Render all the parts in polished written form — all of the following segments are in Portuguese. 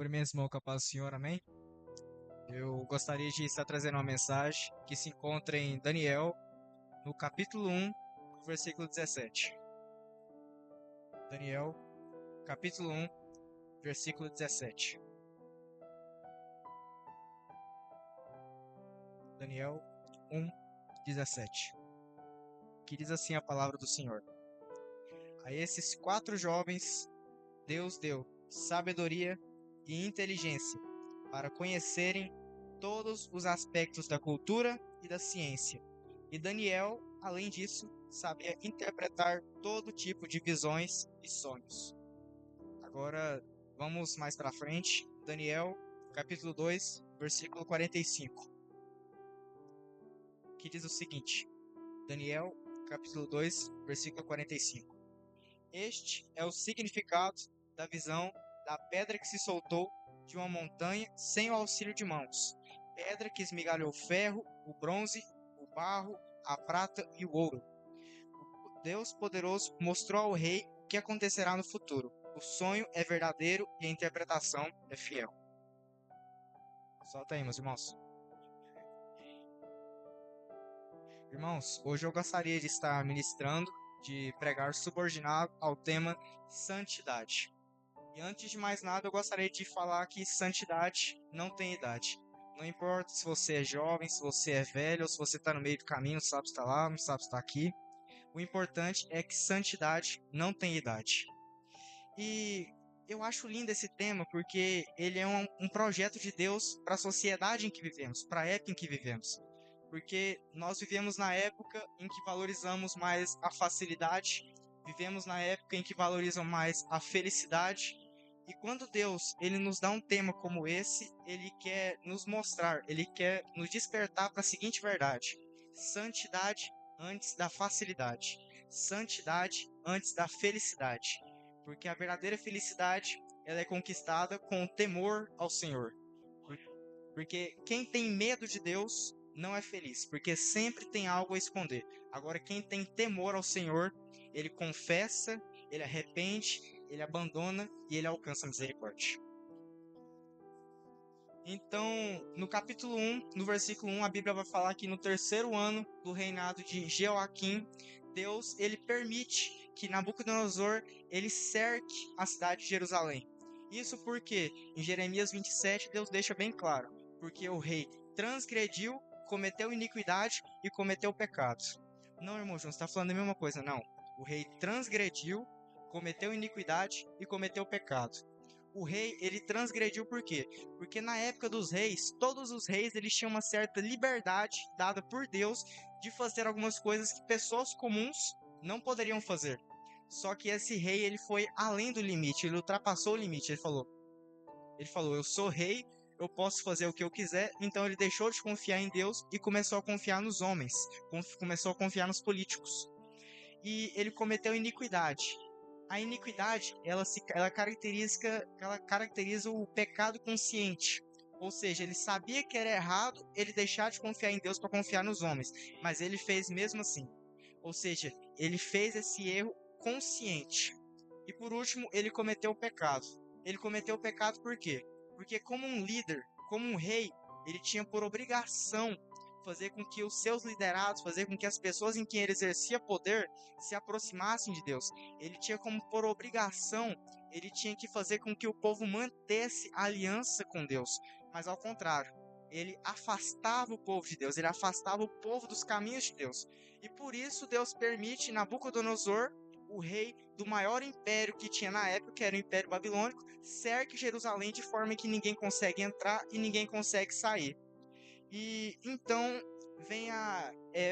Cumprimento, com a paz do Senhor, amém? Eu gostaria de estar trazendo uma mensagem que se encontra em Daniel, no capítulo 1, versículo 17. Daniel, capítulo 1, versículo 17. Daniel 1, 17. Que diz assim a palavra do Senhor: A esses 4 jovens Deus deu sabedoria e inteligência para conhecerem todos os aspectos da cultura e da ciência. E Daniel, além disso, sabia interpretar todo tipo de visões e sonhos. Agora, vamos mais para frente. Daniel, capítulo 2, versículo 45, que diz o seguinte. Daniel, capítulo 2, versículo 45. Este é o significado da visão da pedra que se soltou de uma montanha sem o auxílio de mãos. Pedra que esmigalhou o ferro, o bronze, o barro, a prata e o ouro. O Deus poderoso mostrou ao rei o que acontecerá no futuro. O sonho é verdadeiro e a interpretação é fiel. Solta aí, meus irmãos. Irmãos, hoje eu gostaria de estar ministrando, de pregar subordinado ao tema santidade. E antes de mais nada, eu gostaria de falar que santidade não tem idade. Não importa se você é jovem, se você é velho, ou se você está no meio do caminho, não sabe se está lá, não sabe se está aqui. O importante é que santidade não tem idade. E eu acho lindo esse tema porque ele é um projeto de Deus para a sociedade em que vivemos, para a época em que vivemos. Porque nós vivemos na época em que valorizamos mais a facilidade, vivemos na época em que valorizam mais a felicidade. E quando Deus ele nos dá um tema como esse, ele quer nos mostrar, ele quer nos despertar para a seguinte verdade: santidade antes da facilidade, santidade antes da felicidade. Porque a verdadeira felicidade ela é conquistada com o temor ao Senhor. Porque quem tem medo de Deus não é feliz, porque sempre tem algo a esconder. Agora, quem tem temor ao Senhor, ele confessa, ele arrepende, ele abandona e ele alcança a misericórdia. Então, no capítulo 1, no versículo 1, a Bíblia vai falar que no terceiro ano do reinado de Jeoaquim, Deus ele permite que Nabucodonosor ele cerque a cidade de Jerusalém. Isso porque em Jeremias 27 Deus deixa bem claro, porque o rei transgrediu, cometeu iniquidade e cometeu pecado. Não, irmão João, você está falando a mesma coisa, não. O rei transgrediu, cometeu iniquidade e cometeu pecado. O rei, ele transgrediu por quê? Porque na época dos reis, todos os reis, eles tinham uma certa liberdade dada por Deus de fazer algumas coisas que pessoas comuns não poderiam fazer. Só que esse rei, ele foi além do limite, ele ultrapassou o limite, ele falou, eu sou rei, eu posso fazer o que eu quiser, então ele deixou de confiar em Deus e começou a confiar nos homens, começou a confiar nos políticos. E ele cometeu iniquidade. A iniquidade, ela caracteriza o pecado consciente. Ou seja, ele sabia que era errado ele deixar de confiar em Deus para confiar nos homens, mas ele fez mesmo assim. Ou seja, ele fez esse erro consciente. E por último, ele cometeu o pecado. Ele cometeu o pecado por quê? Porque como um líder, como um rei, ele tinha por obrigação fazer com que os seus liderados, fazer com que as pessoas em quem ele exercia poder se aproximassem de Deus. Ele tinha como por obrigação, ele tinha que fazer com que o povo mantesse a aliança com Deus. Mas ao contrário, ele afastava o povo de Deus, ele afastava o povo dos caminhos de Deus. E por isso Deus permite Nabucodonosor, o rei do maior império que tinha na época, que era o Império Babilônico, cerque Jerusalém de forma que ninguém consegue entrar e ninguém consegue sair. E então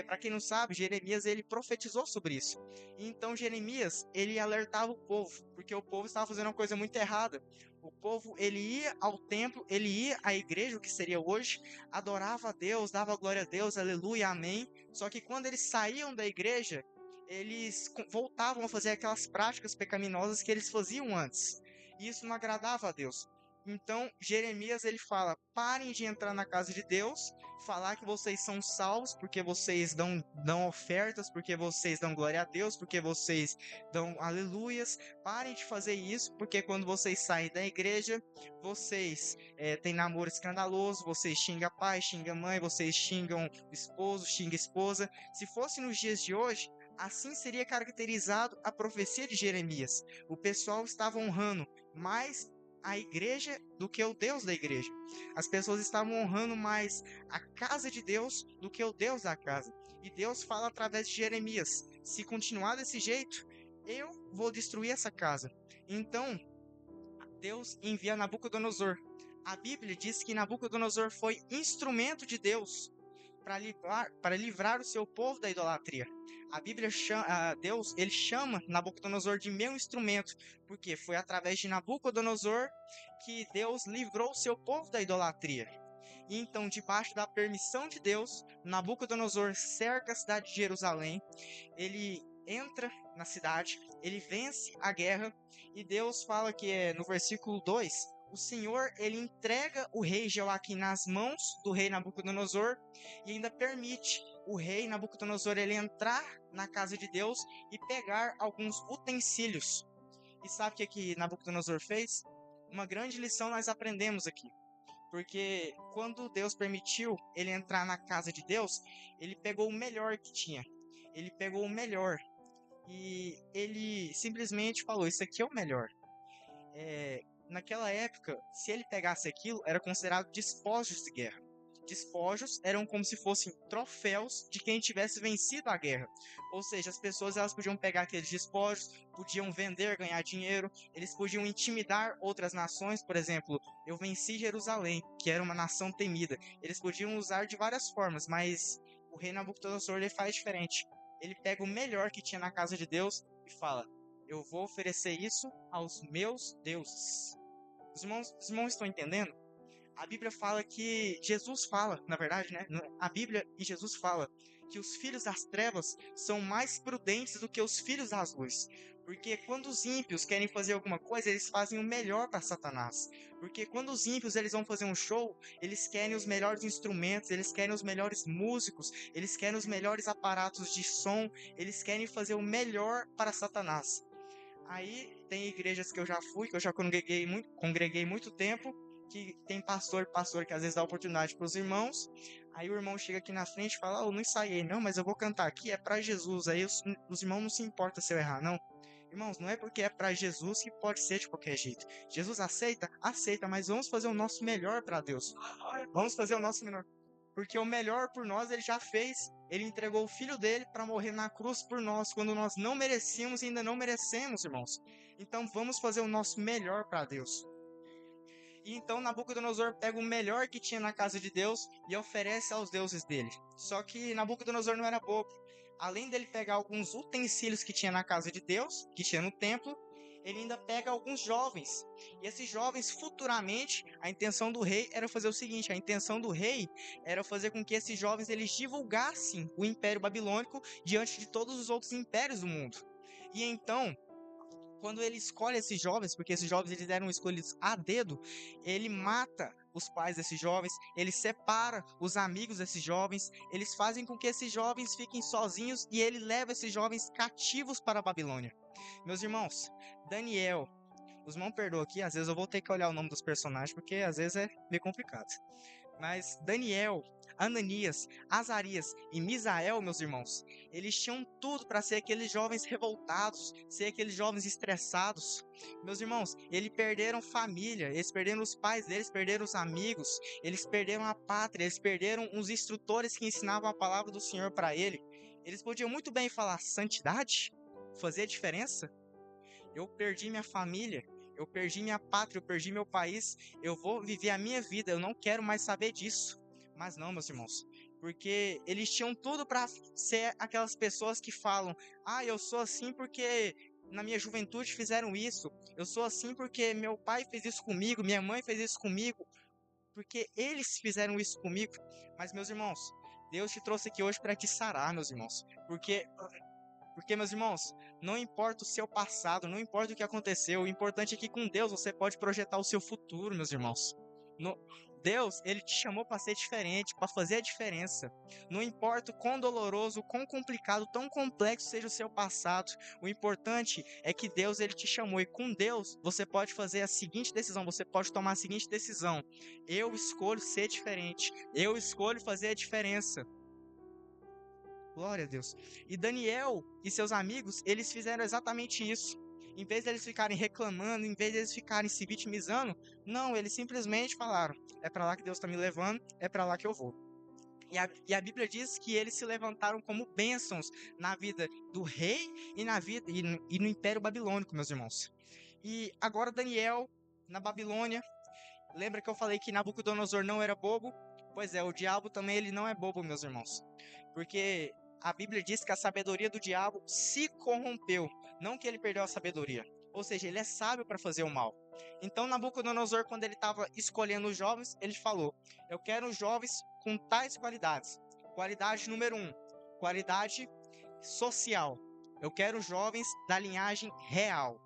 para quem não sabe, Jeremias ele profetizou sobre isso. E então Jeremias ele alertava o povo, porque o povo estava fazendo uma coisa muito errada. O povo ele ia ao templo, ele ia à igreja, o que seria hoje, adorava a Deus, dava glória a Deus, aleluia, amém. Só que quando eles saíam da igreja, eles voltavam a fazer aquelas práticas pecaminosas que eles faziam antes. E isso não agradava a Deus. Então, Jeremias ele fala: parem de entrar na casa de Deus, falar que vocês são salvos porque vocês dão ofertas, porque vocês dão glória a Deus, porque vocês dão aleluias. Parem de fazer isso, porque quando vocês saem da igreja, vocês têm namoro escandaloso, vocês xingam pai, xingam mãe, vocês xingam esposo, xingam esposa. Se fosse nos dias de hoje, assim seria caracterizado a profecia de Jeremias. O pessoal estava honrando mais a igreja do que o Deus da igreja. As pessoas estavam honrando mais a casa de Deus do que o Deus da casa. E Deus fala através de Jeremias: se continuar desse jeito, eu vou destruir essa casa. Então, Deus envia Nabucodonosor. A Bíblia diz que Nabucodonosor foi instrumento de Deus para livrar o seu povo da idolatria. A Bíblia chama, Deus, ele chama Nabucodonosor de meu instrumento, porque foi através de Nabucodonosor que Deus livrou o seu povo da idolatria. E então, debaixo da permissão de Deus, Nabucodonosor cerca a cidade de Jerusalém, ele entra na cidade, ele vence a guerra, e Deus fala que no versículo 2, o Senhor ele entrega o rei Joaquim nas mãos do rei Nabucodonosor e ainda permite o rei Nabucodonosor ele entrar na casa de Deus e pegar alguns utensílios. E sabe o que Nabucodonosor fez? Uma grande lição nós aprendemos aqui. Porque quando Deus permitiu ele entrar na casa de Deus, ele pegou o melhor que tinha. Ele pegou o melhor. E ele simplesmente falou: isso aqui é o melhor. Naquela época, se ele pegasse aquilo, era considerado despojos de guerra. Despojos eram como se fossem troféus de quem tivesse vencido a guerra. Ou seja, as pessoas elas podiam pegar aqueles despojos, podiam vender, ganhar dinheiro, eles podiam intimidar outras nações. Por exemplo, eu venci Jerusalém, que era uma nação temida. Eles podiam usar de várias formas, mas o rei Nabucodonosor ele faz diferente. Ele pega o melhor que tinha na casa de Deus e fala: eu vou oferecer isso aos meus deuses. Os irmãos estão entendendo? A Bíblia fala que Jesus fala, na verdade, né? A Bíblia e Jesus fala que os filhos das trevas são mais prudentes do que os filhos das luzes. Porque quando os ímpios querem fazer alguma coisa, eles fazem o melhor para Satanás. Porque quando os ímpios eles vão fazer um show, eles querem os melhores instrumentos, eles querem os melhores músicos, eles querem os melhores aparatos de som, eles querem fazer o melhor para Satanás. Aí tem igrejas que eu já fui, que eu já congreguei muito tempo, que tem pastor que às vezes dá oportunidade para os irmãos. Aí o irmão chega aqui na frente e fala: eu não ensaiei, não, mas eu vou cantar aqui, é para Jesus. Aí os irmãos não se importam se eu errar, não. Irmãos, não é porque é para Jesus que pode ser de qualquer jeito. Jesus aceita? Aceita, mas vamos fazer o nosso melhor para Deus. Vamos fazer o nosso melhor. Porque o melhor por nós ele já fez. Ele entregou o filho dele para morrer na cruz por nós, quando nós não merecíamos e ainda não merecemos, irmãos. Então vamos fazer o nosso melhor para Deus. E então Nabucodonosor pega o melhor que tinha na casa de Deus e oferece aos deuses dele. Só que Nabucodonosor não era bobo. Além dele pegar alguns utensílios que tinha na casa de Deus, que tinha no templo, ele ainda pega alguns jovens. E esses jovens, futuramente, a intenção do rei era fazer o seguinte: a intenção do rei era fazer com que esses jovens eles divulgassem o Império Babilônico diante de todos os outros impérios do mundo. E então, quando ele escolhe esses jovens, porque esses jovens eles eram escolhidos a dedo, ele mata os pais desses jovens, ele separa os amigos desses jovens, eles fazem com que esses jovens fiquem sozinhos e ele leva esses jovens cativos para a Babilônia. Meus irmãos, Daniel, os irmãos perdoam aqui, às vezes eu vou ter que olhar o nome dos personagens, porque às vezes é meio complicado. Mas Daniel, Ananias, Azarias e Misael, meus irmãos, eles tinham tudo para ser aqueles jovens revoltados, ser aqueles jovens estressados. Meus irmãos, eles perderam família, eles perderam os pais deles, perderam os amigos, eles perderam a pátria, eles perderam os instrutores que ensinavam a palavra do Senhor para ele. Eles podiam muito bem falar santidade, fazer diferença. Eu perdi minha família, eu perdi minha pátria, eu perdi meu país, eu vou viver a minha vida, eu não quero mais saber disso. Mas não, meus irmãos, porque eles tinham tudo para ser aquelas pessoas que falam: ah, eu sou assim porque na minha juventude fizeram isso, eu sou assim porque meu pai fez isso comigo, minha mãe fez isso comigo, porque eles fizeram isso comigo. Mas, meus irmãos, Deus te trouxe aqui hoje para te sarar, meus irmãos, porque, meus irmãos, Não importa o seu passado, não importa o que aconteceu, o importante é que com Deus você pode projetar o seu futuro, meus irmãos. No- Deus, ele te chamou para ser diferente, para fazer a diferença. Não importa o quão doloroso, o quão complicado, tão complexo seja o seu passado, o importante é que Deus, ele te chamou, e com Deus você pode fazer a seguinte decisão, você pode tomar a seguinte decisão: eu escolho ser diferente, eu escolho fazer a diferença. Glória a Deus. E Daniel e seus amigos, eles fizeram exatamente isso. Em vez de eles ficarem reclamando, em vez de eles ficarem se vitimizando, não, eles simplesmente falaram: é para lá que Deus está me levando, é para lá que eu vou. E a Bíblia diz que eles se levantaram como bênçãos na vida do rei e na vida e no Império Babilônico, meus irmãos. E agora Daniel, na Babilônia, lembra que eu falei que Nabucodonosor não era bobo? Pois é, o diabo também ele não é bobo, meus irmãos. Porque a Bíblia diz que a sabedoria do diabo se corrompeu, não que ele perdeu a sabedoria. Ou seja, ele é sábio para fazer o mal. Então Nabucodonosor, quando ele estava escolhendo os jovens, ele falou: eu quero jovens com tais qualidades. Qualidade número 1, qualidade social. Eu quero jovens da linhagem real.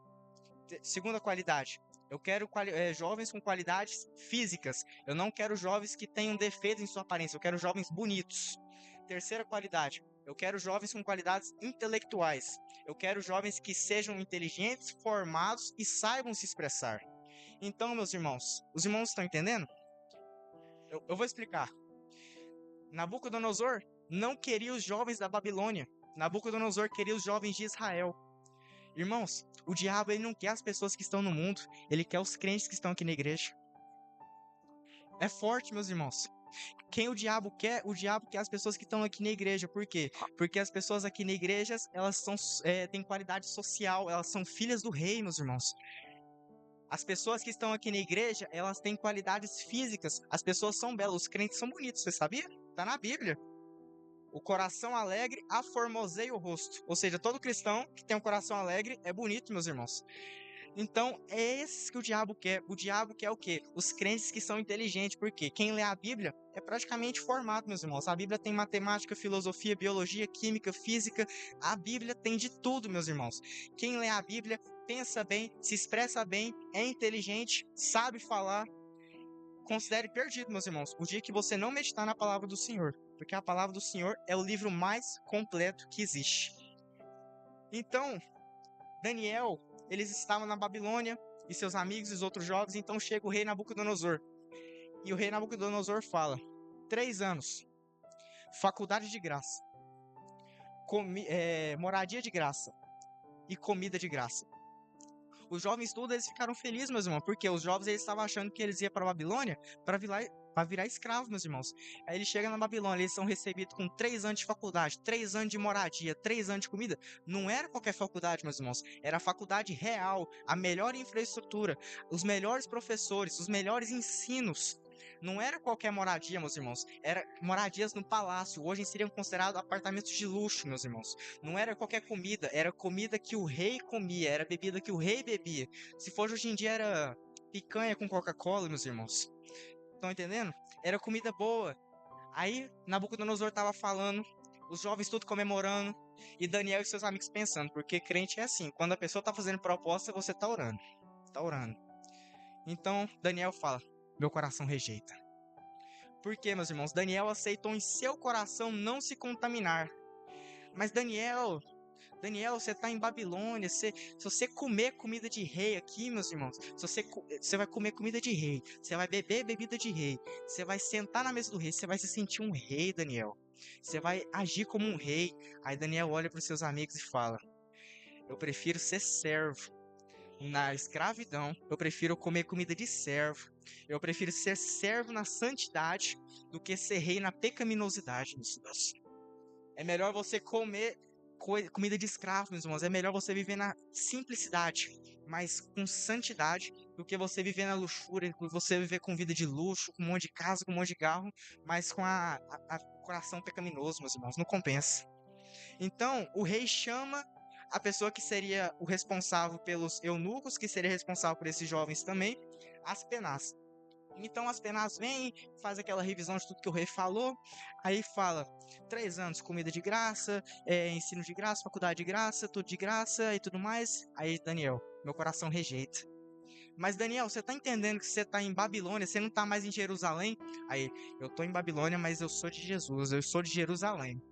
Segunda qualidade, eu quero jovens com qualidades físicas. Eu não quero jovens que tenham defeitos em sua aparência. Eu quero jovens bonitos. Terceira qualidade, eu quero jovens com qualidades intelectuais. Eu quero jovens que sejam inteligentes, formados e saibam se expressar. Então, meus irmãos, os irmãos estão entendendo? Eu vou explicar. Nabucodonosor não queria os jovens da Babilônia. Nabucodonosor queria os jovens de Israel. Irmãos, o diabo ele não quer as pessoas que estão no mundo, ele quer os crentes que estão aqui na igreja. É forte, meus irmãos. Quem o diabo quer? O diabo quer as pessoas que estão aqui na igreja. Por quê? Porque as pessoas aqui na igreja, elas têm qualidade social, elas são filhas do rei, meus irmãos. As pessoas que estão aqui na igreja, elas têm qualidades físicas. As pessoas são belas, os crentes são bonitos, você sabia? Tá na Bíblia. O coração alegre aformoseia o rosto. Ou seja, todo cristão que tem um coração alegre é bonito, meus irmãos. Então, é esses que o diabo quer. O diabo quer o quê? Os crentes que são inteligentes. Porque quem lê a Bíblia é praticamente formado, meus irmãos. A Bíblia tem matemática, filosofia, biologia, química, física. A Bíblia tem de tudo, meus irmãos. Quem lê a Bíblia pensa bem, se expressa bem, é inteligente, sabe falar. Considere perdido, meus irmãos, o dia que você não meditar na palavra do Senhor. Porque a palavra do Senhor é o livro mais completo que existe. Então, Daniel, eles estavam na Babilônia, e seus amigos e os outros jovens, então chega o rei Nabucodonosor. E o rei Nabucodonosor fala: 3 anos, faculdade de graça, moradia de graça e comida de graça. Os jovens todos eles ficaram felizes, meus irmãos, porque os jovens eles estavam achando que eles iam para a Babilônia para virar escravos, meus irmãos. Aí eles chegam na Babilônia, eles são recebidos com 3 anos de faculdade, 3 anos de moradia, 3 anos de comida. Não era qualquer faculdade, meus irmãos. Era a faculdade real, a melhor infraestrutura, os melhores professores, os melhores ensinos. Não era qualquer moradia, meus irmãos. Era moradias no palácio. Hoje seriam considerados apartamentos de luxo, meus irmãos. Não era qualquer comida. Era comida que o rei comia. Era bebida que o rei bebia. Se for hoje em dia, era picanha com Coca-Cola, meus irmãos. Estão entendendo? Era comida boa. Aí Nabucodonosor estava falando, os jovens tudo comemorando, e Daniel e seus amigos pensando, porque crente é assim, quando a pessoa está fazendo proposta, você está orando. Está orando. Então Daniel fala: meu coração rejeita. Por quê, meus irmãos? Daniel aceitou em seu coração não se contaminar. Mas Daniel, você está em Babilônia. Se você comer comida de rei aqui, meus irmãos, você vai comer comida de rei, você vai beber bebida de rei, você vai sentar na mesa do rei, você vai se sentir um rei, Daniel. Você vai agir como um rei. Aí Daniel olha para os seus amigos e fala: eu prefiro ser servo na escravidão, eu prefiro comer comida de servo. Eu prefiro ser servo na santidade do que ser rei na pecaminosidade, meus irmãos. É melhor você comer comida de escravo, meus irmãos. É melhor você viver na simplicidade, mas com santidade, do que você viver na luxúria, você viver com vida de luxo, com um monte de casa, com um monte de carro, mas com a coração pecaminoso, meus irmãos. Não compensa. Então, o rei chama a pessoa que seria o responsável pelos eunucos, que seria responsável por esses jovens também, Aspenaz. Então Aspenaz vem, faz aquela revisão de tudo que o rei falou, aí fala, 3 anos, comida de graça, ensino de graça, faculdade de graça, tudo de graça e tudo mais. Aí Daniel, meu coração rejeita. Mas Daniel, você tá entendendo que você tá em Babilônia, você não tá mais em Jerusalém? Aí, eu tô em Babilônia, mas eu sou de Jesus, eu sou de Jerusalém.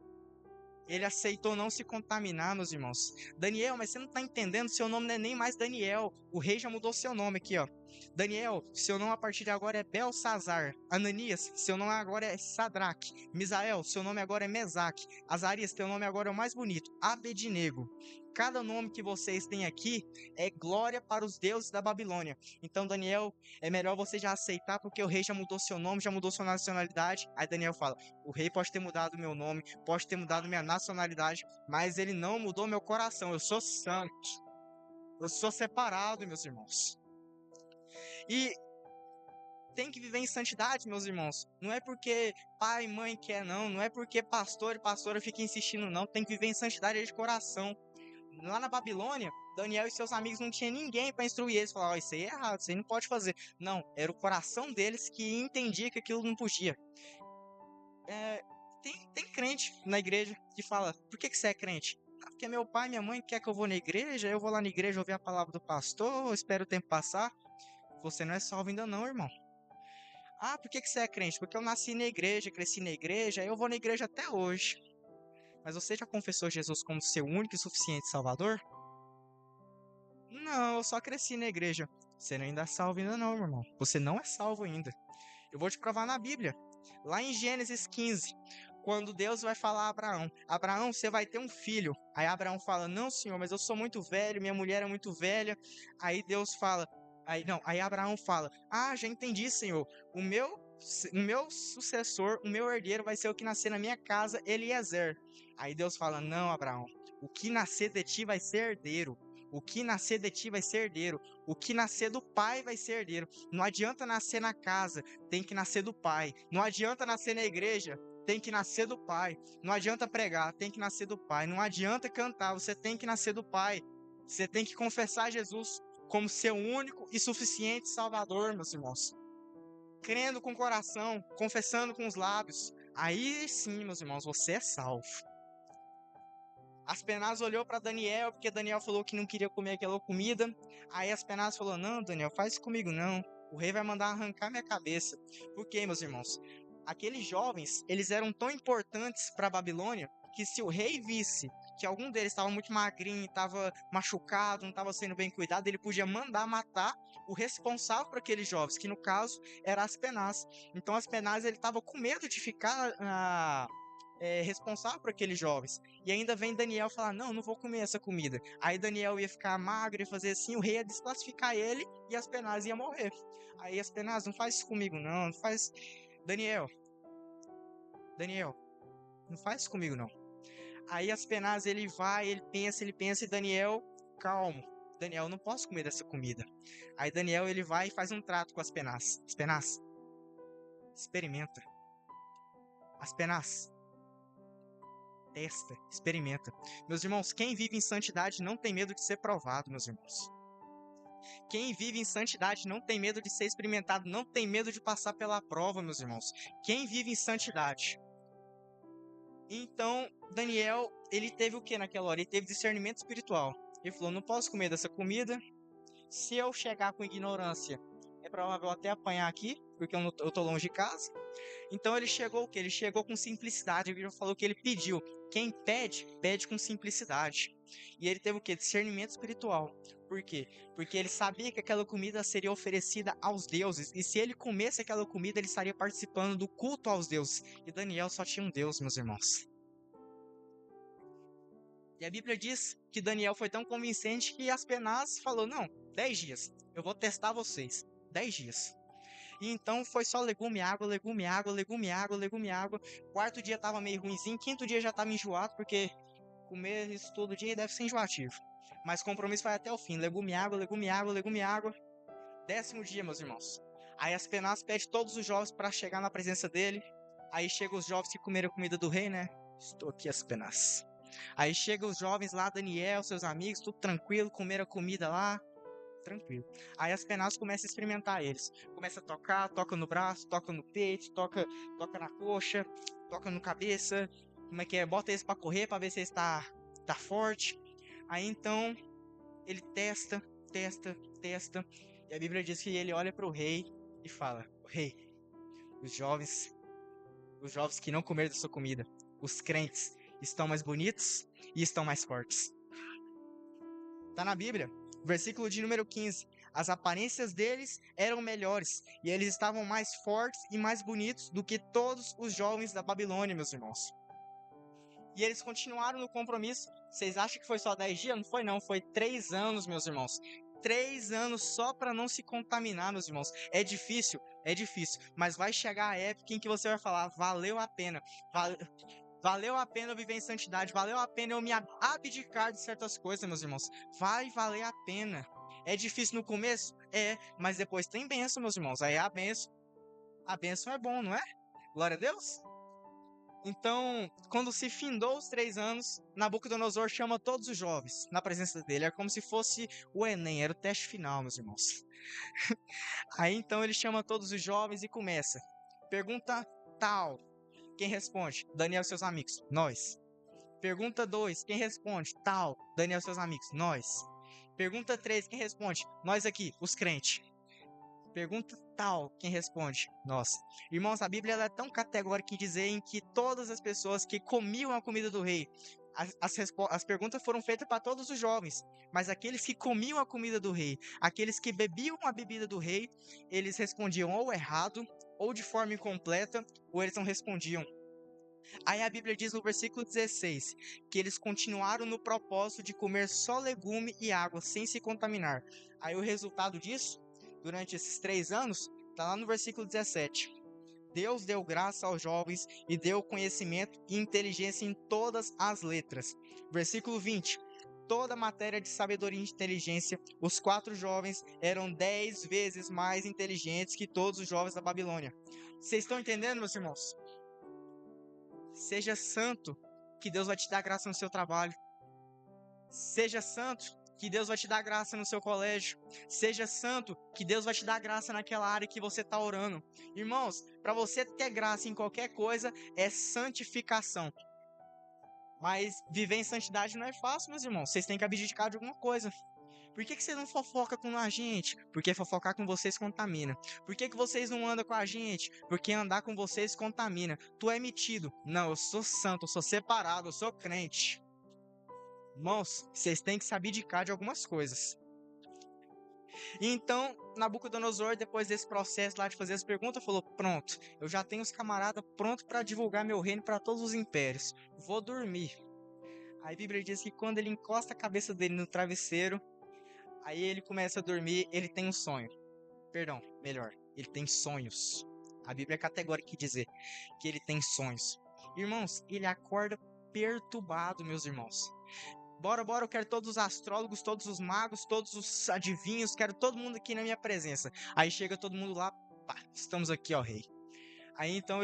Ele aceitou não se contaminar, meus irmãos. Daniel, mas você não está entendendo, seu nome não é nem mais Daniel. O rei já mudou seu nome aqui, ó. Daniel, seu nome a partir de agora é Belsazar. Ananias, seu nome agora é Sadraque. Misael, seu nome agora é Mesaque. Azarias, teu nome agora é o mais bonito, Abednego. Cada nome que vocês têm aqui é glória para os deuses da Babilônia. Então, Daniel, é melhor você já aceitar, porque o rei já mudou seu nome, já mudou sua nacionalidade. Aí Daniel fala, o rei pode ter mudado meu nome, pode ter mudado minha nacionalidade, mas ele não mudou meu coração. Eu sou santo. Eu sou separado, meus irmãos. E tem que viver em santidade, meus irmãos. Não é porque pai e mãe quer, não. Não é porque pastor e pastora ficam insistindo, não. Tem que viver em santidade de coração. Lá na Babilônia, Daniel e seus amigos não tinham ninguém para instruir eles. Falaram, isso aí é errado, isso aí não pode fazer. Não, era o coração deles que entendia que aquilo não podia. Tem crente na igreja que fala, por que você é crente? Ah, porque meu pai e minha mãe quer que eu vou na igreja, eu vou lá na igreja ouvir a palavra do pastor, espero o tempo passar. Você não é salvo ainda não, irmão. Ah, por que você é crente? Porque eu nasci na igreja, cresci na igreja, eu vou na igreja até hoje. Mas você já confessou Jesus como seu único e suficiente salvador? Não, eu só cresci na igreja. Você não ainda é salvo ainda não, meu irmão. Você não é salvo ainda. Eu vou te provar na Bíblia. Lá em Gênesis 15, quando Deus vai falar a Abraão, Abraão, você vai ter um filho. Aí Abraão fala, não, senhor, mas eu sou muito velho, minha mulher é muito velha. Aí Deus fala, aí Abraão fala, ah, já entendi, senhor, o meu sucessor, o meu herdeiro vai ser o que nascer na minha casa, Eliezer. Aí Deus fala, não, Abraão, o que nascer de ti vai ser herdeiro. O que nascer de ti vai ser herdeiro. O que nascer do pai vai ser herdeiro. Não adianta nascer na casa, tem que nascer do pai. Não adianta nascer na igreja, tem que nascer do pai. Não adianta pregar, tem que nascer do pai. Não adianta cantar, você tem que nascer do pai. Você tem que confessar Jesus como seu único e suficiente Salvador, meus irmãos. Crendo com o coração, confessando com os lábios. Aí sim, meus irmãos, você é salvo. Aspenaz olhou para Daniel, porque Daniel falou que não queria comer aquela comida. Aí Aspenaz falou, não, Daniel, faz isso comigo não. O rei vai mandar arrancar minha cabeça. Por quê, meus irmãos? Aqueles jovens, eles eram tão importantes para a Babilônia, que se o rei visse que algum deles estava muito magrinho, estava machucado, não estava sendo bem cuidado, ele podia mandar matar o responsável por aqueles jovens, que no caso era Aspenaz. Então Aspenaz, ele estava com medo de ficar responsável por aqueles jovens. E ainda vem Daniel falar, não vou comer essa comida. Aí Daniel ia ficar magro e fazer assim, o rei ia desclassificar ele e Aspenaz ia morrer. Aí Aspenaz, não faz isso comigo não faz... Daniel, não faz isso comigo não. Aí Aspenaz, ele vai, ele pensa e Daniel, calmo. Daniel, não posso comer dessa comida. Aí Daniel, ele vai e faz um trato com Aspenaz. Aspenaz, experimenta. Aspenaz, testa, experimenta. Meus irmãos, quem vive em santidade não tem medo de ser provado, meus irmãos. Quem vive em santidade não tem medo de ser experimentado, não tem medo de passar pela prova, meus irmãos. Quem vive em santidade. Então, Daniel, ele teve o que naquela hora? Ele teve discernimento espiritual. Ele falou, não posso comer dessa comida. Se eu chegar com ignorância, é provável até apanhar aqui, porque eu tô longe de casa. Então ele chegou o quê? Ele chegou com simplicidade. Ele falou que ele pediu. Quem pede, pede com simplicidade. E ele teve o quê? Discernimento espiritual. Por quê? Porque ele sabia que aquela comida seria oferecida aos deuses. E se ele comesse aquela comida, ele estaria participando do culto aos deuses. E Daniel só tinha um Deus, meus irmãos. E a Bíblia diz que Daniel foi tão convincente que Aspenaz falou, não, 10 dias. Eu vou testar vocês. 10 dias. E então foi só legume, água, legume, água, legume, água, legume, água. Quarto dia tava meio ruinzinho, quinto dia já tava enjoado, porque comer isso todo dia deve ser enjoativo. Mas compromisso vai até o fim. Legume, água, legume, água, legume, água. 10º dia, meus irmãos. Aí Aspenaz pede todos os jovens para chegar na presença dele. Aí chegam os jovens que comeram a comida do rei, né? Estou aqui, Aspenaz. Aí chegam os jovens lá, Daniel, seus amigos, tudo tranquilo, comeram a comida lá. tranquilo. Aí as penadas começam a experimentar eles. Começa a tocar, toca no braço, toca no peito, toca na coxa, toca no cabeça. Como é que é? Bota eles pra correr pra ver se eles tá forte. Aí então ele testa, testa. E a Bíblia diz que ele olha pro rei e fala: Rei, os jovens que não comeram da sua comida, os crentes, estão mais bonitos e estão mais fortes. Tá na Bíblia, versículo de número 15. As aparências deles eram melhores, e eles estavam mais fortes e mais bonitos do que todos os jovens da Babilônia, meus irmãos. E eles continuaram no compromisso. Vocês acham que foi só 10 dias? Não foi não, foi 3 anos, meus irmãos. 3 anos só para não se contaminar, meus irmãos. É difícil, mas vai chegar a época em que você vai falar, valeu a pena. Valeu a pena eu viver em santidade, valeu a pena eu me abdicar de certas coisas, meus irmãos. Vai valer a pena. É difícil no começo? É, mas depois tem bênção, meus irmãos. Aí a bênção é bom, não é? Glória a Deus. Então, quando se findou os 3 anos, Nabucodonosor chama todos os jovens na presença dele. É como se fosse o Enem, era o teste final, meus irmãos. Aí então ele chama todos os jovens e começa. Pergunta tal. Quem responde? Daniel e seus amigos. Nós. Pergunta 2. Quem responde? Tal. Daniel e seus amigos. Nós. Pergunta 3. Quem responde? Nós aqui, os crentes. Pergunta tal. Quem responde? Nós. Irmãos, a Bíblia ela é tão categórica em dizer em que todas as pessoas que comiam a comida do rei, as perguntas foram feitas para todos os jovens, mas aqueles que comiam a comida do rei, aqueles que bebiam a bebida do rei, eles respondiam ou errado, ou de forma incompleta, ou eles não respondiam. Aí a Bíblia diz no versículo 16 que eles continuaram no propósito de comer só legume e água sem se contaminar. Aí o resultado disso, durante esses 3 anos, está lá no versículo 17. Deus deu graça aos jovens e deu conhecimento e inteligência em todas as letras. Versículo 20. Toda matéria de sabedoria e inteligência, os 4 jovens eram 10 vezes mais inteligentes que todos os jovens da Babilônia. Vocês estão entendendo, meus irmãos? Seja santo, que Deus vai te dar graça no seu trabalho. Seja santo, que Deus vai te dar graça no seu colégio. Seja santo, que Deus vai te dar graça naquela área que você está orando. Irmãos, para você ter graça em qualquer coisa, é santificação. Mas viver em santidade não é fácil, meus irmãos. Vocês têm que abdicar de alguma coisa. Por que você não fofoca com a gente? Porque fofocar com vocês contamina. Por que vocês não andam com a gente? Porque andar com vocês contamina. Tu é metido. Não, eu sou santo, eu sou separado, eu sou crente. Irmãos, vocês têm que se abdicar de algumas coisas. E então, Nabucodonosor, depois desse processo lá de fazer as perguntas, falou, pronto, eu já tenho os camaradas prontos para divulgar meu reino para todos os impérios. Vou dormir. Aí a Bíblia diz que quando ele encosta a cabeça dele no travesseiro, aí ele começa a dormir, ele tem um sonho. Perdão, melhor, ele tem sonhos. A Bíblia é categórica em dizer que ele tem sonhos. Irmãos, ele acorda perturbado, meus irmãos. Bora, eu quero todos os astrólogos, todos os magos, todos os adivinhos, quero todo mundo aqui na minha presença. Aí chega todo mundo lá, pá, estamos aqui, ó rei. Aí então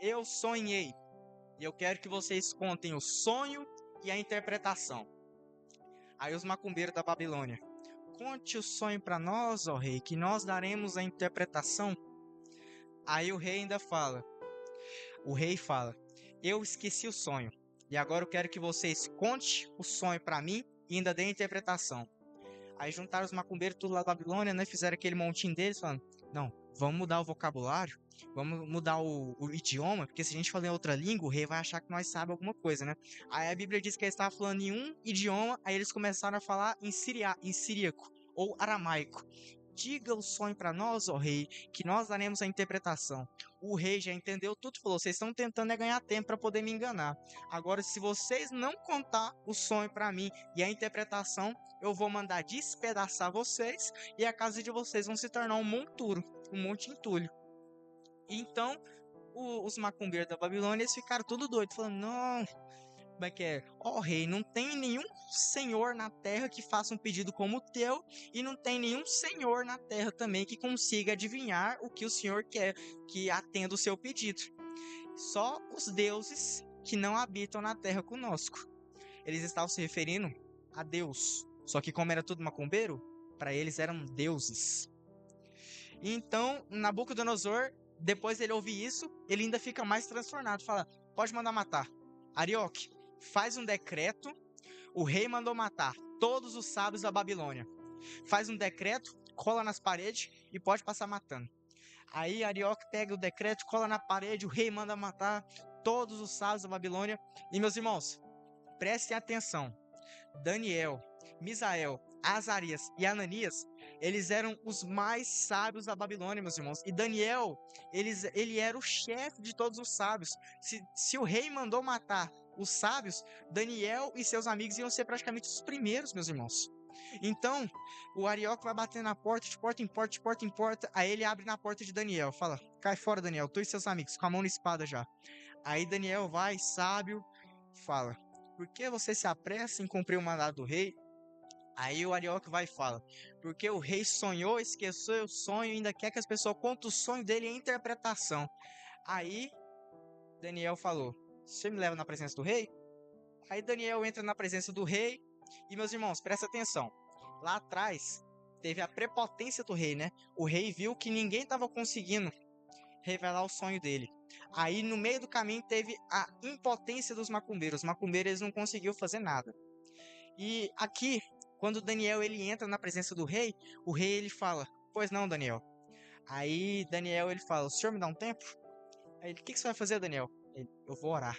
eu sonhei, e eu quero que vocês contem o sonho e a interpretação. Aí os macumbeiros da Babilônia, conte o sonho para nós, ó rei, que nós daremos a interpretação. Aí o rei fala, eu esqueci o sonho. E agora eu quero que vocês contem o sonho para mim e ainda dêem a interpretação. Aí juntaram os macumbeiros tudo lá da Babilônia, né? Fizeram aquele montinho deles, falando, não, vamos mudar o vocabulário, vamos mudar o idioma, porque se a gente falar em outra língua, o rei vai achar que nós sabemos alguma coisa, né? Aí a Bíblia diz que eles estavam falando em um idioma, aí eles começaram a falar em siríaco ou aramaico. Diga o sonho para nós, ó rei, que nós daremos a interpretação. O rei já entendeu tudo e falou, vocês estão tentando ganhar tempo para poder me enganar. Agora, se vocês não contar o sonho para mim e a interpretação, eu vou mandar despedaçar vocês e a casa de vocês vão se tornar um monturo, um monte entulho. Então, os macumbeiros da Babilônia, eles ficaram tudo doidos, falando, não, como é que é? Ó rei, não tem nenhum senhor na terra que faça um pedido como o teu, e não tem nenhum senhor na terra também que consiga adivinhar o que o senhor quer, que atenda o seu pedido. Só os deuses que não habitam na terra conosco. Eles estavam se referindo a Deus. Só que como era tudo macumbeiro, Para eles eram deuses. E então, Nabucodonosor, depois ele ouvir isso, ele ainda fica mais transtornado. Fala, pode mandar matar. Arioque, faz um decreto. O rei mandou matar todos os sábios da Babilônia. Faz um decreto, cola nas paredes e pode passar matando. Aí Arioque pega o decreto, cola na parede, o rei manda matar todos os sábios da Babilônia. E meus irmãos, prestem atenção. Daniel, Misael, Azarias e Ananias, eles eram os mais sábios da Babilônia, meus irmãos. E Daniel, ele era o chefe de todos os sábios. Se o rei mandou matar os sábios, Daniel e seus amigos iam ser praticamente os primeiros, meus irmãos. Então, o Arioque vai bater na porta, de porta em porta, de porta em porta. Aí ele abre na porta de Daniel. Fala, cai fora, Daniel, tu e seus amigos, com a mão na espada já. Aí Daniel vai, sábio, fala, por que você se apressa em cumprir o mandado do rei? Aí o Arioque vai e fala, porque o rei sonhou, esqueceu o sonho e ainda quer que as pessoas contem o sonho dele em interpretação. Aí Daniel falou, você me leva na presença do rei? Aí Daniel entra na presença do rei e, meus irmãos, presta atenção. Lá atrás teve a prepotência do rei, né? O rei viu que ninguém estava conseguindo revelar o sonho dele. Aí no meio do caminho teve a impotência dos macumbeiros. Os macumbeiros eles não conseguiram fazer nada. E aqui, quando Daniel ele entra na presença do rei, o rei ele fala, pois não, Daniel. Aí Daniel ele fala, o senhor me dá um tempo? Aí ele, o que você vai fazer, Daniel? Ele, eu vou orar.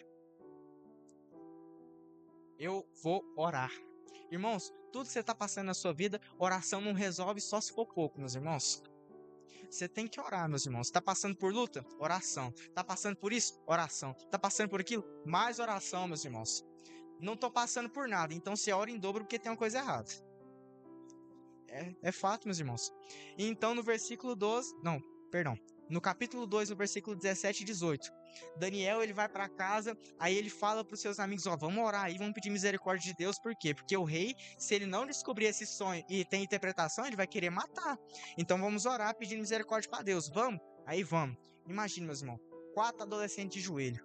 Eu vou orar. Irmãos, tudo que você está passando na sua vida, oração não resolve só se for pouco, meus irmãos. Você tem que orar, meus irmãos. Está passando por luta? Oração. Está passando por isso? Oração. Está passando por aquilo? Mais oração, meus irmãos. Não estou passando por nada, então você ora em dobro porque tem uma coisa errada. É fato, meus irmãos. E então no versículo 12, não, perdão. No capítulo 2, no versículo 17 e 18, Daniel ele vai para casa, aí ele fala para os seus amigos, ó, vamos orar aí, vamos pedir misericórdia de Deus, por quê? Porque o rei, se ele não descobrir esse sonho e tem interpretação, ele vai querer matar. Então vamos orar pedindo misericórdia para Deus, vamos? Aí vamos. Imagina, meus irmãos, 4 adolescentes de joelho.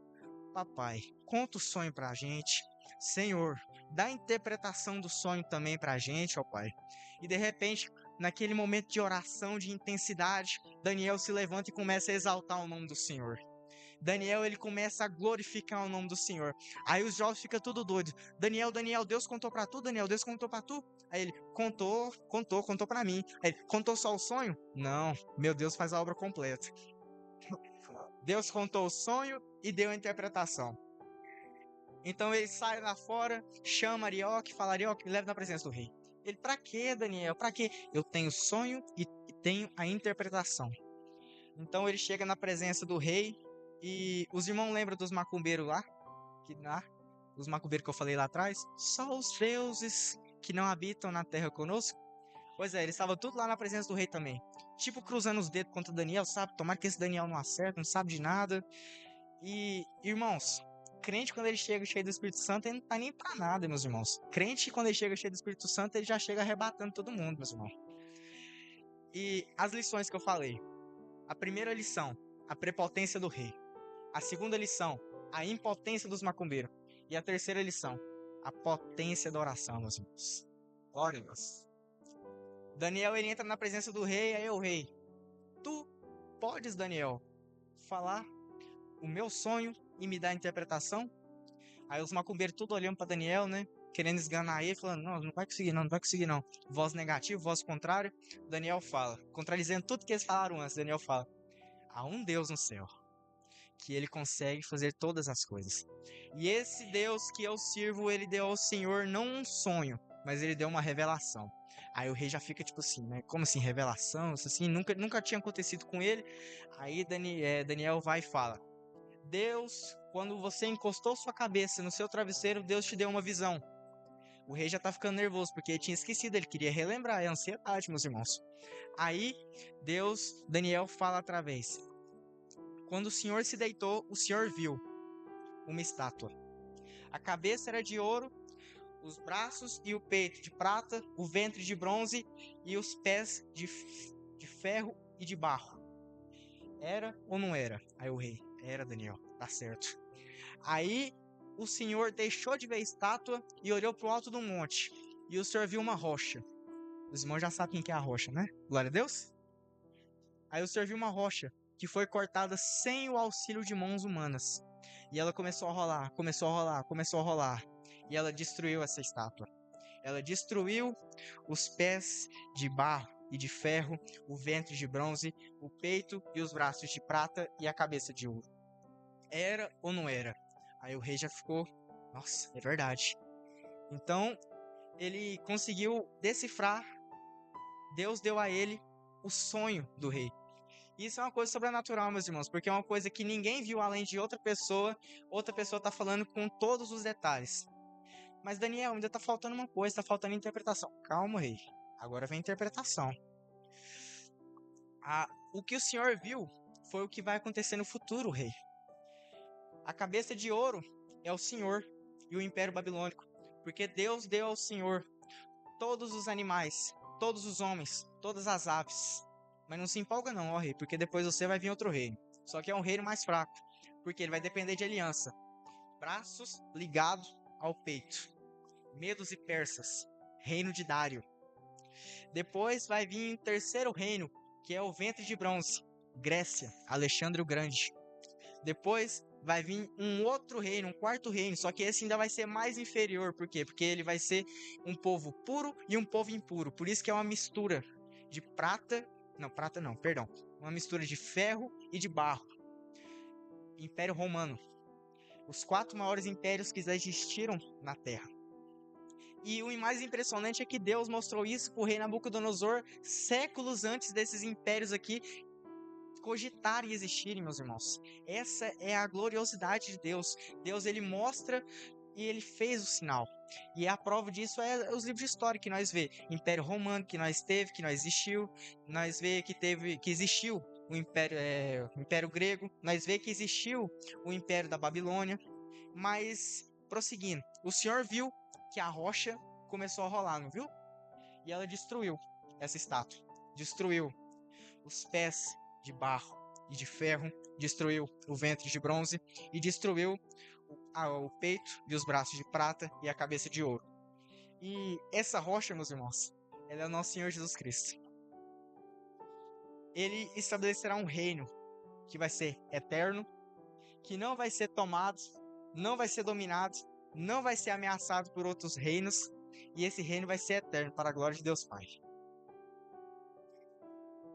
Papai, conta o sonho pra gente. Senhor, dá a interpretação do sonho também pra gente, ó Pai. E de repente, naquele momento de oração, de intensidade, Daniel se levanta e começa a exaltar o nome do Senhor. Daniel, ele começa a glorificar o nome do Senhor. Aí os jovens ficam tudo doido. Daniel, Deus contou pra tu? Daniel, Deus contou pra tu? Aí ele, contou pra mim. Aí ele, contou só o sonho? Não, meu Deus faz a obra completa. Deus contou o sonho e deu a interpretação. Então ele sai lá fora, chama Arioque, fala, Arioque, me leva na presença do rei. Ele, pra quê, Daniel? Pra quê? Eu tenho sonho e tenho a interpretação. Então ele chega na presença do rei e os irmãos lembram dos macumbeiros lá? Os macumbeiros que eu falei lá atrás? Só os deuses que não habitam na terra conosco? Pois é, eles estavam tudo lá na presença do rei também. Tipo, cruzando os dedos contra Daniel, sabe? Tomara que esse Daniel não acerta, não sabe de nada. E, irmãos, crente quando ele chega cheio do Espírito Santo, ele não tá nem pra nada, meus irmãos. Crente quando ele chega cheio do Espírito Santo, ele já chega arrebatando todo mundo, meus irmãos. E as lições que eu falei. A primeira lição, a prepotência do rei. A segunda lição, a impotência dos macumbeiros. E a terceira lição, a potência da oração, meus irmãos. Glória a Deus. Daniel, ele entra na presença do rei, aí o rei. Tu podes, Daniel, falar o meu sonho e me dar a interpretação? Aí os macumbeiros tudo olhando para Daniel, né? Querendo esganar ele, falando, não vai conseguir não, não vai conseguir não. Voz negativa, voz contrária. Daniel fala, contradizendo tudo que eles falaram antes, Daniel fala, há um Deus no céu, que ele consegue fazer todas as coisas. E esse Deus que eu sirvo, ele deu ao Senhor não um sonho, mas ele deu uma revelação. Aí o rei já fica tipo assim, né? Como assim, revelação? Isso assim, nunca tinha acontecido com ele. Aí Daniel vai e fala, Deus, quando você encostou sua cabeça no seu travesseiro, Deus te deu uma visão. O rei já tá ficando nervoso, porque ele tinha esquecido, ele queria relembrar, é ansiedade, meus irmãos. Aí, Daniel fala outra vez. Quando o Senhor se deitou, o Senhor viu uma estátua. A cabeça era de ouro, os braços e o peito de prata, o ventre de bronze e os pés de ferro e de barro. Era ou não era? Aí o rei, era, Daniel, tá certo. Aí o Senhor deixou de ver a estátua e olhou para o alto do monte. E o Senhor viu uma rocha. Os irmãos já sabem quem que é a rocha, né? Glória a Deus. Aí o Senhor viu uma rocha que foi cortada sem o auxílio de mãos humanas. E ela começou a rolar, começou a rolar, começou a rolar. E ela destruiu essa estátua. Ela destruiu os pés de barro e de ferro, o ventre de bronze, o peito e os braços de prata e a cabeça de ouro. Era ou não era? Aí o rei já ficou, nossa, é verdade. Então ele conseguiu decifrar. Deus deu a ele o sonho do rei. Isso é uma coisa sobrenatural, meus irmãos, porque é uma coisa que ninguém viu além de outra pessoa está falando com todos os detalhes. Mas Daniel, ainda está faltando uma coisa, está faltando interpretação. Calma, rei. Agora vem a interpretação. O que o Senhor viu foi o que vai acontecer no futuro, rei. A cabeça de ouro é o Senhor e o Império Babilônico, porque Deus deu ao Senhor todos os animais, todos os homens, todas as aves. Mas não se empolga não, ó rei, porque depois você vai vir outro reino. Só que é um reino mais fraco, porque ele vai depender de aliança. Braços ligados ao peito. Medos e persas, reino de Dário. Depois vai vir o terceiro reino, que é o ventre de bronze, Grécia, Alexandre o Grande. Depois vai vir um outro reino, um quarto reino, só que esse ainda vai ser mais inferior. Por quê? Porque ele vai ser um povo puro e um povo impuro. Por isso que é uma mistura de uma mistura de ferro e de barro. Império Romano. Os 4 maiores impérios que já existiram na Terra. E o mais impressionante é que Deus mostrou isso para o rei Nabucodonosor séculos antes desses impérios aqui cogitarem e existirem, meus irmãos. Essa é a gloriosidade de Deus. Deus, ele mostra e ele fez o sinal. E a prova disso é os livros de história que nós vê. Império Romano que nós teve, que nós existiu. Nós vê que existiu o Império Grego. Nós vê que existiu o Império da Babilônia. Mas, prosseguindo, o Senhor viu que a rocha começou a rolar, não viu? E ela destruiu essa estátua. Destruiu os pés de barro e de ferro, destruiu o ventre de bronze e destruiu o peito e os braços de prata e a cabeça de ouro. E essa rocha, meus irmãos, ela é o nosso Senhor Jesus Cristo. Ele estabelecerá um reino que vai ser eterno, que não vai ser tomado, não vai ser dominado, não vai ser ameaçado por outros reinos, e esse reino vai ser eterno para a glória de Deus Pai.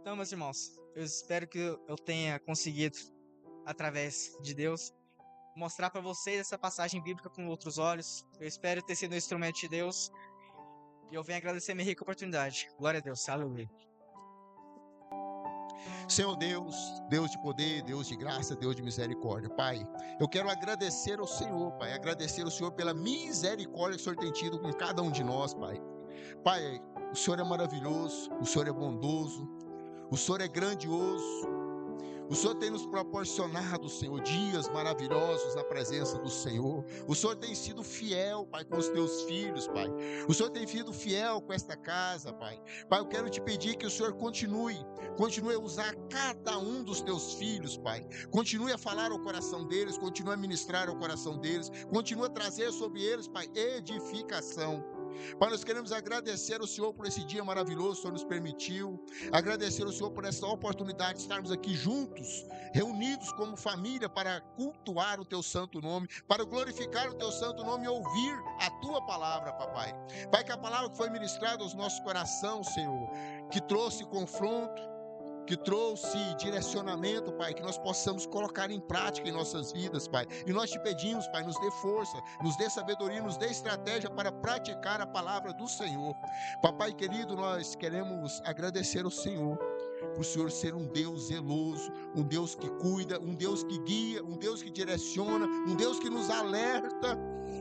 Então, meus irmãos, eu espero que eu tenha conseguido, através de Deus, mostrar para vocês essa passagem bíblica com outros olhos. Eu espero ter sido um instrumento de Deus. E eu venho agradecer a minha rica oportunidade. Glória a Deus. Aleluia. Senhor Deus, Deus de poder, Deus de graça, Deus de misericórdia. Pai, eu quero agradecer ao Senhor, Pai. Agradecer ao Senhor pela misericórdia que o Senhor tem tido com cada um de nós, Pai. Pai, o Senhor é maravilhoso, o Senhor é bondoso, o Senhor é grandioso. O Senhor tem nos proporcionado, Senhor, dias maravilhosos na presença do Senhor. O Senhor tem sido fiel, Pai, com os teus filhos, Pai. O Senhor tem sido fiel com esta casa, Pai. Pai, eu quero te pedir que o Senhor continue a usar cada um dos teus filhos, Pai. Continue a falar ao coração deles, continue a ministrar ao coração deles, continue a trazer sobre eles, Pai, edificação. Pai, nós queremos agradecer ao Senhor por esse dia maravilhoso que o Senhor nos permitiu, agradecer ao Senhor por essa oportunidade de estarmos aqui juntos, reunidos como família para cultuar o Teu santo nome, para glorificar o Teu santo nome e ouvir a Tua palavra, Papai. Pai, que a palavra que foi ministrada aos nossos corações, Senhor, que trouxe confronto, que trouxe direcionamento, Pai, que nós possamos colocar em prática em nossas vidas, Pai. E nós te pedimos, Pai, nos dê força, nos dê sabedoria, nos dê estratégia para praticar a palavra do Senhor. Papai querido, nós queremos agradecer ao Senhor, por o Senhor ser um Deus zeloso, um Deus que cuida, um Deus que guia, um Deus que direciona, um Deus que nos alerta,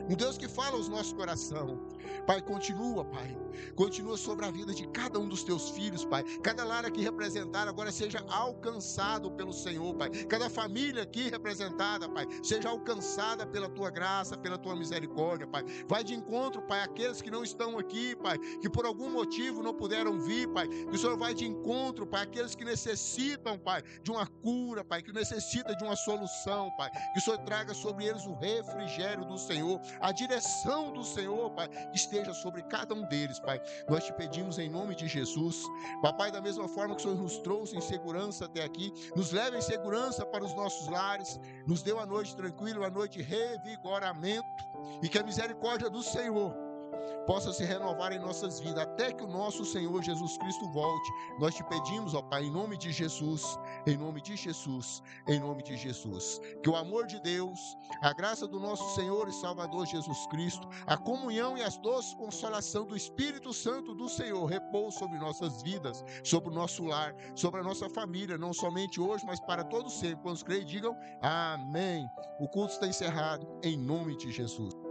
um Deus que fala aos nossos corações. Pai, continua sobre a vida de cada um dos teus filhos, Pai. Cada lar aqui representado agora seja alcançado pelo Senhor, Pai. Cada família aqui representada, Pai, seja alcançada pela tua graça, pela tua misericórdia, Pai. Vai de encontro, Pai, àqueles que não estão aqui, Pai, que por algum motivo não puderam vir, Pai. Que o Senhor vai de encontro, Pai, aqueles que necessitam, Pai, de uma cura, Pai, que necessita de uma solução, Pai, que o Senhor traga sobre eles o refrigério do Senhor, a direção do Senhor, Pai, que esteja sobre cada um deles, Pai. Nós te pedimos em nome de Jesus, Papai, da mesma forma que o Senhor nos trouxe em segurança até aqui, nos leva em segurança para os nossos lares, nos deu a noite tranquila, uma noite de revigoramento, e que a misericórdia do Senhor possa se renovar em nossas vidas, até que o nosso Senhor Jesus Cristo volte. Nós te pedimos, ó Pai, em nome de Jesus, em nome de Jesus, em nome de Jesus, que o amor de Deus, a graça do nosso Senhor e Salvador Jesus Cristo, a comunhão e as doces consolação do Espírito Santo do Senhor repouse sobre nossas vidas, sobre o nosso lar, sobre a nossa família, não somente hoje, mas para todos sempre. Quando creem, digam amém. O culto está encerrado em nome de Jesus.